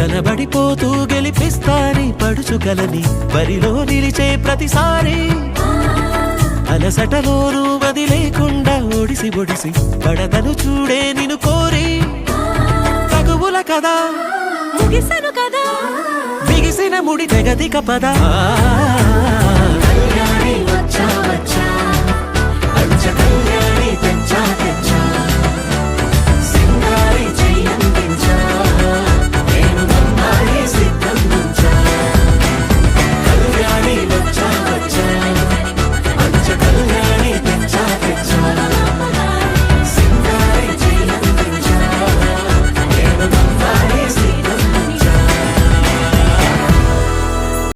కనబడిపోతూ గెలిపిస్తాని పడుచుకలని బరిలో నిలిచే ప్రతిసారి అలసటలోనూ వదిలేకుండా ఒడిసి ఒడిసి పడదను చూడే నిన్ను కోరి తగువుల కదా ముగిసను కదా బిగిసిన ముడి తెగదిక పద